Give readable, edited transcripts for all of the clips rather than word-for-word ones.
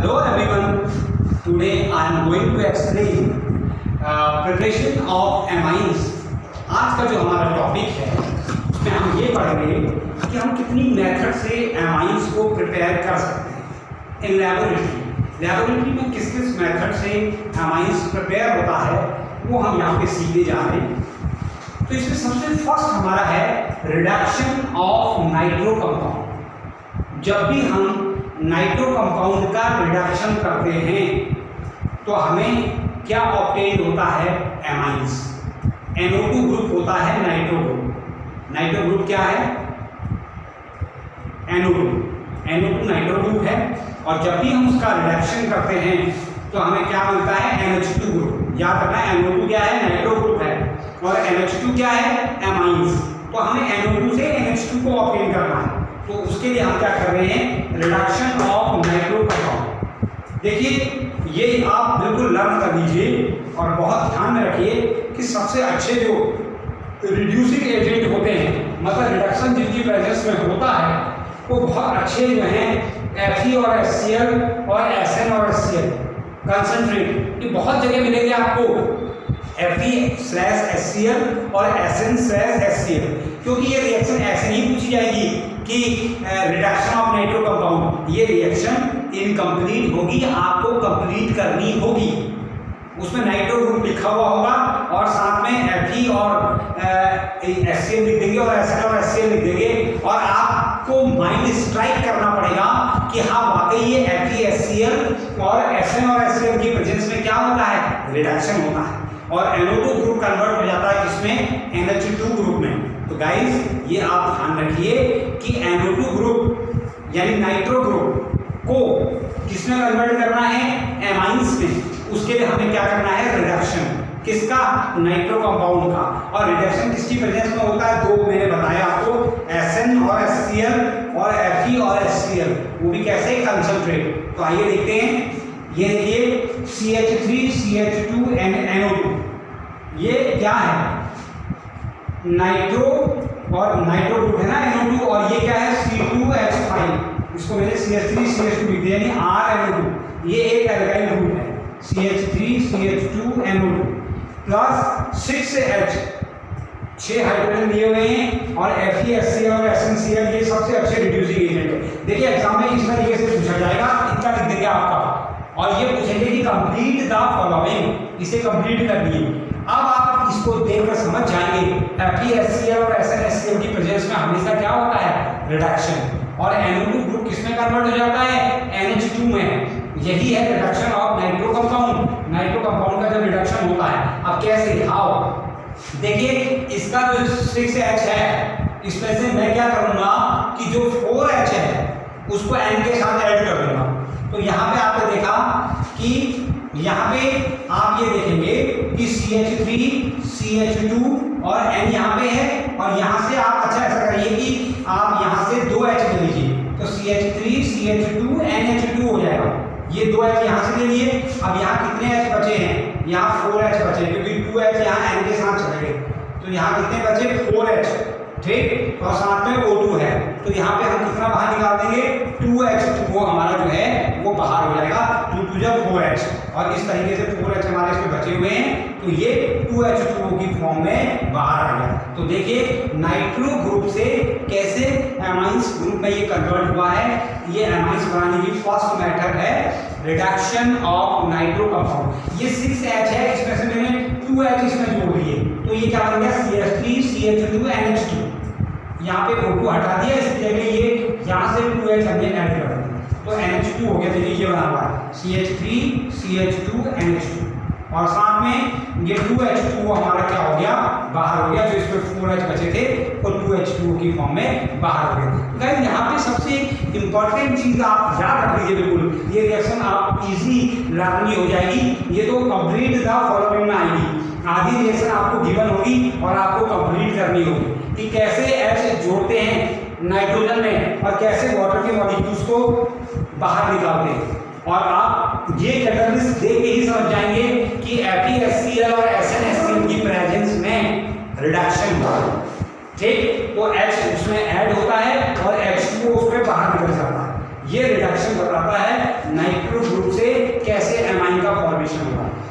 Hello everyone. Today I am going to explain preparation of amines. आज का जो हमारा टॉपिक है उसमें हम ये पढ़ेंगे कि हम कितनी मेथड से एमाइंस को प्रिपेयर कर सकते हैं इन लैबोरेटरी। लैबोरेटरी में किस किस मेथड से एमाइंस प्रिपेयर होता है वो हम यहाँ पे सीखने जा रहे हैं। तो इसमें सबसे फर्स्ट हमारा है रिडक्शन ऑफ नाइट्रो कंपाउंड। जब भी हम नाइट्रो कंपाउंड का रिडक्शन करते हैं तो हमें क्या ऑब्टेन होता है? एमाइंस। NO2 ग्रुप होता है नाइट्रो ग्रुप। नाइट्रो ग्रुप क्या है? NO2 नाइट्रो ग्रुप है। और जब भी हम उसका रिडक्शन करते हैं तो हमें क्या मिलता है? NH2 group. याद रखना NO2 क्या है? नाइट्रो ग्रुप है और NH2 क्या है? एमाइंस। तो हमें NO2 से NH2 को ऑब्टेन करना है, तो उसके लिए हम क्या कर रहे हैं? Reduction of nitro compound. देखिए ये आप बिल्कुल लर्न कर लीजिए और बहुत ध्यान में रखिए कि सबसे अच्छे जो रिड्यूसिंग एजेंट होते हैं, मतलब रिडक्शन जिनकी प्रेजेंस में होता है, वो बहुत अच्छे जो हैं Fe और HCl और Sn और HCl कंसंट्रेट। ये बहुत जगह मिलेंगे आपको Fe/HCl और Sn/HCl, क्योंकि ये रिएक्शन ऐसे नहीं पूछी जाएगी कि रिडक्शन ऑफ नाइट्रो कंपाउंड, ये रिएक्शन इनकम्प्लीट होगी, आपको कंप्लीट करनी होगी। उसमें नाइट्रो ग्रुप लिखा हुआ होगा और साथ में Fe और HCl लिख देंगे और Sn और HCl लिख देंगे और आपको माइंड स्ट्राइक करना पड़ेगा कि हाँ वाकई ये Fe, HCl और Sn और HCl की प्रेजेंस में क्या होता है? रिडक्शन होता है और NO2 ग्रुप कन्वर्ट हो जाता है इसमें NH2 ग्रुप में। तो गाइस ये आप ध्यान रखिए कि NO2 ग्रुप यानी नाइट्रो ग्रुप को किसमें कन्वर्ट करना है? एमाइंस में। उसके लिए हमें क्या करना है? रिडक्शन। किसका? नाइट्रो कंपाउंड का। और रिडक्शन किसकी प्रेजेंस में होता है? दो मैंने बताया आपको, Sn और HCl और Fe और HCl, वो भी कैसे? कंसंट्रेट। तो आइए देखते हैं। ये देखिए CH3 CH2 NO2, ये क्या है? नाइट्रो और नाइट्रो ग्रुप है ना NO2, और ये क्या है? C2H5। इसको मैंने CH3 CH2 लिख दिया, यानी RNO2। ये एक एल्काइल ग्रुप है, CH3 CH2 NO2 plus 6H, 6 hydrogen दिए हुए हैं और Fe, HCl और SnCl, ये सबसे अच्छे रिड्यूसिंग एजेंट है। देखिए एग्जाम में इस तरीके से पूछा जाएगा, इतना लिख देंगे आपका, और ये पूछेंगे कि कंप्लीट द फॉलोइंग, इसे कंप्लीट कर दिए। अब आप इसको देखकर समझ जाएंगे Fe, HCl और SnHCl की प्रेजेंस में हमेशा क्या होता है? रिडक्शन। और NO2 ग्रुप किसमें कन्वर्ट हो जाता है? NH2 में। यही है reduction of nitro compound. Nitro compound का जब रिडक्शन होता है, अब कैसे? हाउ? देखिए इसका जो 6H है, इसमें से मैं क्या करूंगा कि जो 4H है उसको N के साथ ऐड कर दूंगा। तो यहाँ पे आपने देखा कि यहाँ पे आप ये देखेंगे कि CH3 CH2 और N यहाँ पे है, और यहाँ से आप अच्छा ऐसा करिए कि आप यहाँ से 2H ले लीजिए, तो CH3 CH2 NH2 हो जाएगा। ये 2H यहाँ से ले लिए। अब यहाँ कितने H बचे हैं? यहाँ 4H बचे, क्योंकि 2H यहाँ N के साथ चले गए, तो यहाँ कितने बचे? 4H, ठीक, और साथ में O2 है, तो यहाँ पे हम कितना बाहर निकाल देंगे? 2H, वो हमारा जो है वो बाहर हो जाएगा, 2 2 जब 4H, और इस तरीके से 4H हमारे इसमें बचे हुए हैं, तो ये 2H2O की फॉर्म में बाहर आ गया। तो देखिए नाइट्रो ग्रुप से कैसे एमाइंस ग्रुप में ये कन्वर्ट हुआ है। ये एमाइंस बनाने की फर्स्ट मेथड है रिडक्शन ऑफ नाइट्रो कंपाउंड। ये 6H है, इसमें से मैंने 2H इसमें जोड़ दिए, तो ये क्या बन गया? CH3 CH2 NH2। यहाँ पे O2 हटा दिया, इसकी जगह ये यहाँ से 2H हमने ऐड कर दिया, तो NH2 हो गया। देखिए ये बना हुआ है CH3 CH2 NH2, और साथ में ये 2H2O हमारा क्या हो गया? बाहर हो गया। जो इसमें 4H बचे थे वो 2H2O की फॉर्म में बाहर हो गए। गाइस यहाँ पे सबसे इंपॉर्टेंट चीज आप याद रख लीजिए, बिल्कुल ये रिएक्शन आप इजी लर्निंग हो जाएगी। ये तो कंप्लीट द फॉलोइंग में आएगी। आधी रिएक्शन आपको गिवन होगी और आपको कंप्लीट करनी होगी कि कैसे H जोड़ते हैं नाइट्रोजन में और कैसे वाटर के मॉलिक्यूल्स को बाहर निकालते हैं। और आप ये कैटेगरीज देख के ही समझ जाएंगे कि Fe, HCl और SnHCl की प्रेजेंस में रिडक्शन होता है, ठीक, तो H उसमें ऐड होता है और H2O उसमें बाहर निकल जाता है। ये रिडक्शन बताता है नाइट्रो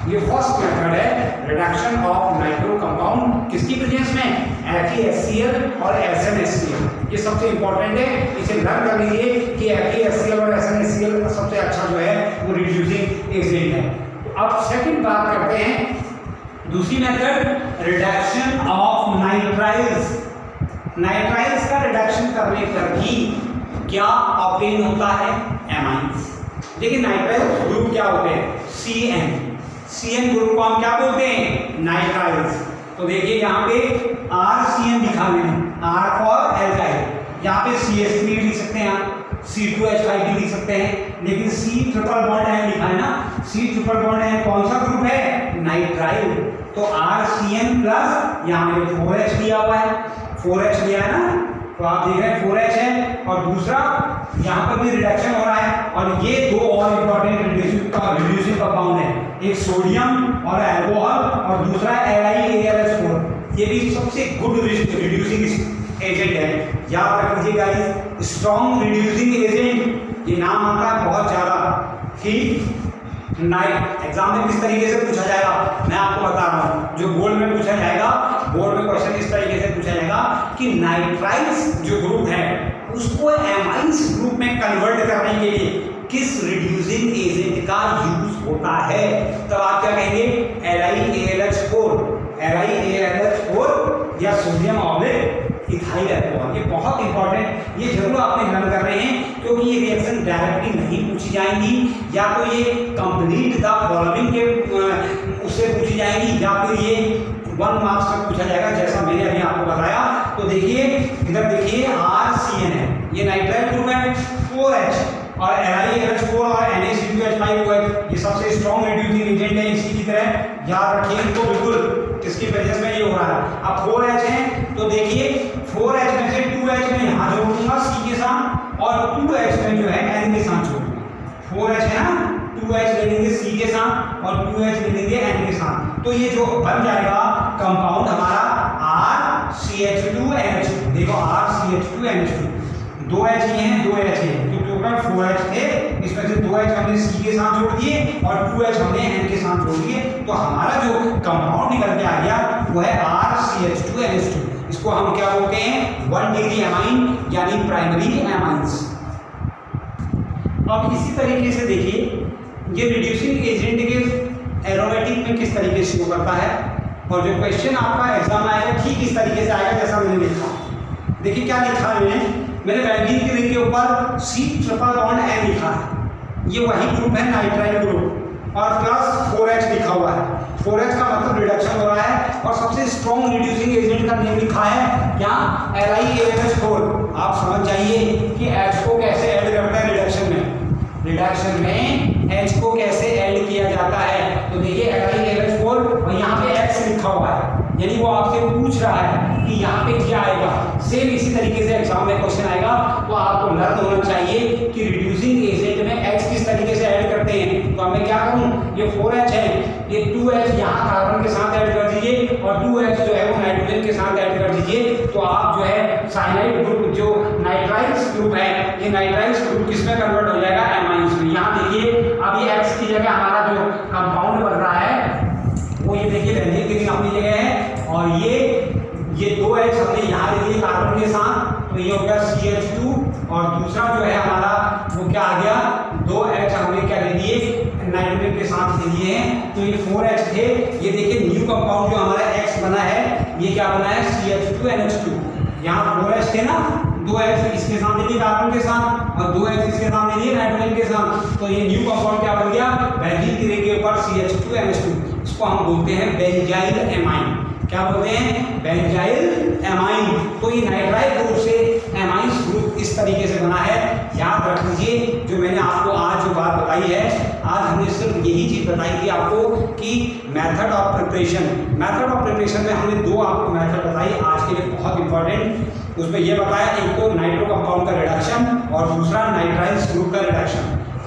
ये फर्स्ट मेथड है रिडक्शन ऑफ नाइट्रो कंपाउंड किसकी प्रेजेंस में, FeHCl और SnHCl। ये सबसे इंपॉर्टेंट है, इसे लर्न कर लीजिए कि FeHCl और SnHCl सबसे अच्छा जो है वो रिड्यूसिंग एजेंट है। अब सेकंड बात करते हैं, दूसरी method reduction of nitriles. Nitriles का रिडक्शन करने पर भी क्या ऑब्टेन होता है, एमाइंस। देखिए नाइट्राइल ग्रुप क्या होते हैं, CN ग्रुप को हम क्या बोलते हैं, नाइट्राइल्स। तो देखिए यहाँ पे RCN लिखा मैंने, R फॉर एल्काइल। यहाँ पे CH3 लिख सकते हैं आप, C2H5 भी लिख सकते हैं, लेकिन C ट्रिपल बॉन्ड है लिखा है ना, C ट्रिपल बॉन्ड है, कौन सा ग्रुप है, नाइट्राइल। तो RCN प्लस यहाँ पे 4H दिया हुआ है, 4H दिया है ना, तो आप देख रहे हैं 4H है, और दूसरा यहाँ पर भी रिडक्शन हो रहा है। और ये दो और इंपॉर्टेंट रिड्यूसिंग कंपाउंड है, एक सोडियम और अल्कोहल, और दूसरा LiAlH4। ये भी सबसे गुड रिड्यूसिंग एजेंट है, याद रख लीजिए गाइस। स्ट्रॉन्ग रिड्यूसिंग एजेंट, ये नाम आता है बहुत ज्यादा, ठीक। नाइट एग्जाम में किस तरीके से पूछा जाएगा मैं आपको बता रहा हूँ, जो बोर्ड में पूछा जाएगा, बोर्ड में क्वेश्चन इस तरीके से पूछा जाएगा कि नाइट्राइल्स जो ग्रुप है उसको एमाइंस ग्रुप में कन्वर्ट करने के लिए किस रिड्यूसिंग एजेंट का यूज होता है। तो आप क्या कहेंगे, LiAlH4 या सोडियम ऑक्साइड इथाइल अल्कोहल। ये बहुत इंपॉर्टेंट, ये जरूर आपने लर्न कर रहे हैं, क्योंकि ये रिएक्शन डायरेक्टली नहीं पूछी जाएंगी, या तो ये कंप्लीट द फॉलोइंग के उससे पूछी जाएंगी, या फिर ये 1 मार्क्स तक पूछा जाएगा, जैसा मैंने अभी आपको बताया। तो देखिए इधर देखिए RCN है, ये नाइट्राइल ग्रुप है, 4H, और LiAlH4 और NaC2H5OH, ये सबसे स्ट्रॉन्ग रिड्यूसिंग एजेंट है। इसी की तरह याद रखिए इनको बिल्कुल, किसकी वजह में ये हो रहा है। अब 4H है, तो देखिए 4H में से 2H में यहाँ जोड़ दूंगा C के साथ, और 2H में जो है N के साथ जोड़ दूंगा। 4H है ना, 2H ले लेंगे C के साथ और 2H ले लेंगे N के साथ, तो ये जो बन जाएगा कंपाउंड हमारा RCH2NH2। देखो RCH2NH2, 2H ये हैं, 2H है, तो टोटल 4H थे, इसमें से 2H हमने C के साथ जोड़ दिए और 2H हमने N के साथ जोड़ दिए, तो हमारा जो कंपाउंड निकल के आ गया वो है RCH2NH2। इसको हम क्या बोलते हैं, 1 डिग्री एमाइन, यानी प्राइमरी एमाइंस। अब इसी तरीके से देखिए ये रिड्यूसिंग एजेंट के एरोमेटिक में किस तरीके से शो करता है, और जो क्वेश्चन आपका एग्जाम आएगा ठीक इस तरीके से आएगा जैसा मैंने लिखा। देखिए क्या लिखा है मैंने बेंजीन के रिंग के ऊपर C ट्रिपल बॉन्ड N लिखा है, ये वही ग्रुप है नाइट्राइल ग्रुप, और प्लस 4H लिखा हुआ है। 4H का मतलब रिडक्शन हो रहा है, और सबसे स्ट्रॉन्ग रिड्यूसिंग एजेंट का नेम लिखा है क्या, LiAlH4। आप समझ जाइए कि H को कैसे ऐड करता है रिडक्शन में, रिडक्शन में H को कैसे ऐड किया जाता है। तो देखिए LiAlH4 और यहाँ पे X लिखा हुआ है, यानी वो आपसे पूछ रहा है कि यहाँ पे क्या आएगा। सेम इसी तरीके से एग्जाम में क्वेश्चन आएगा, तो आपको लर्न होना चाहिए कि रिड्यूसिंग एजेंट में X किस तरीके से ऐड करते हैं। तो मैं क्या करूँ, ये 4H है, ये 2H यहाँ कार्बन के साथ ऐड कर दीजिए, और 2H जो है वो नाइट्रोजन के साथ ऐड कर दीजिए, तो आप जो है साइनाइड ग्रुप जो नाइट्राइल्स ग्रुप है, ये नाइट्राइल्स ग्रुप किसमें कन्वर्ट हो जाएगा, एमाइंस में। यहाँ देखिए अब ये X की जगह हमारा जो कंपाउंड बन रहा है वो ये देखिए बेंजीन की रिंग अपनी जगह है, और ये 2H हमने यहाँ ले लिए कार्बन के साथ, तो ये हो गया CH2, और दूसरा जो है हमारा वो क्या आ गया, 2H हमने क्या ले लिए, नाइट्रोजन के साथ ले लिए हैं, तो ये 4H थे। ये देखिए न्यू कंपाउंड जो हमारा X बना है, ये क्या बना है, CH2NH2। यहाँ 4H थे ना, 2H इसके साथ ले लिए कार्बन के साथ, और 2H इसके साथ ले लिए नाइट्रोजन के साथ, तो ये न्यू कंपाउंड क्या बन गया, बेंजीन की रिंग के ऊपर CH2NH2। इसको हम बोलते हैं बेंजाइल एमाइन। क्या बोलते हैं, बेंजाइल एमाइन। तो ये नाइट्राइल ग्रुप से एमाइंस ग्रुप इस तरीके से बना है। याद रख लीजिए जो मैंने आपको आज जो बात बताई है, आज हमने सिर्फ यही चीज बताई थी आपको कि मेथड ऑफ प्रिपरेशन में हमने 2 आपको मेथड बताई आज के लिए, बहुत इंपॉर्टेंट। उसमें यह बताया एक तो नाइट्रो कंपाउंड का रिडक्शन, और दूसरा नाइट्राइल्स ग्रुप का रिडक्शन।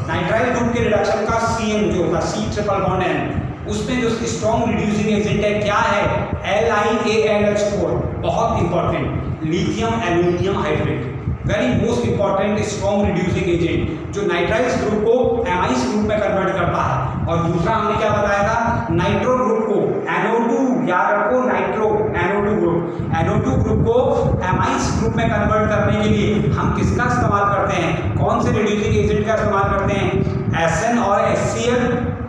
नाइट्राइल ग्रुप के रिडक्शन का CN जो होता है, C ट्रिपल बॉन्ड N, उसमें जो स्ट्रॉन्ग रिड्यूसिंग एजेंट है क्या है, LiAlH4। बहुत important, lithium aluminium hydrate, very most important strong reducing agent, जो नाइट्राइल्स ग्रुप को एमाइंस ग्रुप में कन्वर्ट करता है। और दूसरा हमने क्या बताया था, ग्रुप में कन्वर्ट करने के लिए हम किसका इस्तेमाल करते हैं, कौन से रिड्यूसिंग एजेंट का इस्तेमाल करते हैं, SN और HCl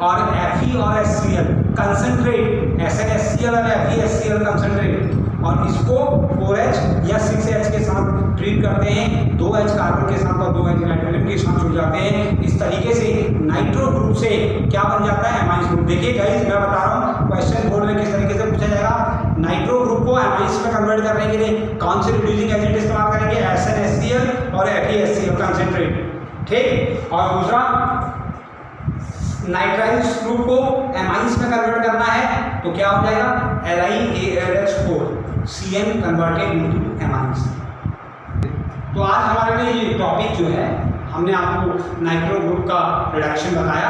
और Fe और HCl कंसंट्रेट, SN HCl और Fe HCl कंसंट्रेट, और इसको 4H या 6H के साथ ट्रीट करते हैं, 2H कार्बन के साथ और 2H नाइट्रोजन के साथ जुड़ जाते हैं। इस तरीके से नाइट्रो ग्रुप से क्या बन जाता है, एमाइंस ग्रुप। देखिए गाइस, मैं बता रहा हूँ क्वेश्चन बोर्ड में किस तरीके से पूछा जाएगा। नाइट्रो ग्रुप को एमाइंस में कन्वर्ट करने के लिए कौन से रिड्यूसिंग एजेंट इस्तेमाल करेंगे, SN HCl और Fe HCl कंसंट्रेट, ठीक। और दूसरा, नाइट्राइल ग्रुप को एमाइंस में कन्वर्ट करना है तो क्या हो जाएगा, LiAlH4 CN converted into amines. तो आज हमारे लिए ये टॉपिक जो है, हमने आपको नाइट्रो ग्रुप का रिडक्शन बताया।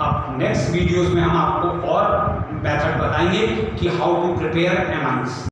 अब नेक्स्ट वीडियोस में हम आपको और मेथड बताएंगे कि हाउ टू प्रिपेयर एमाइंस।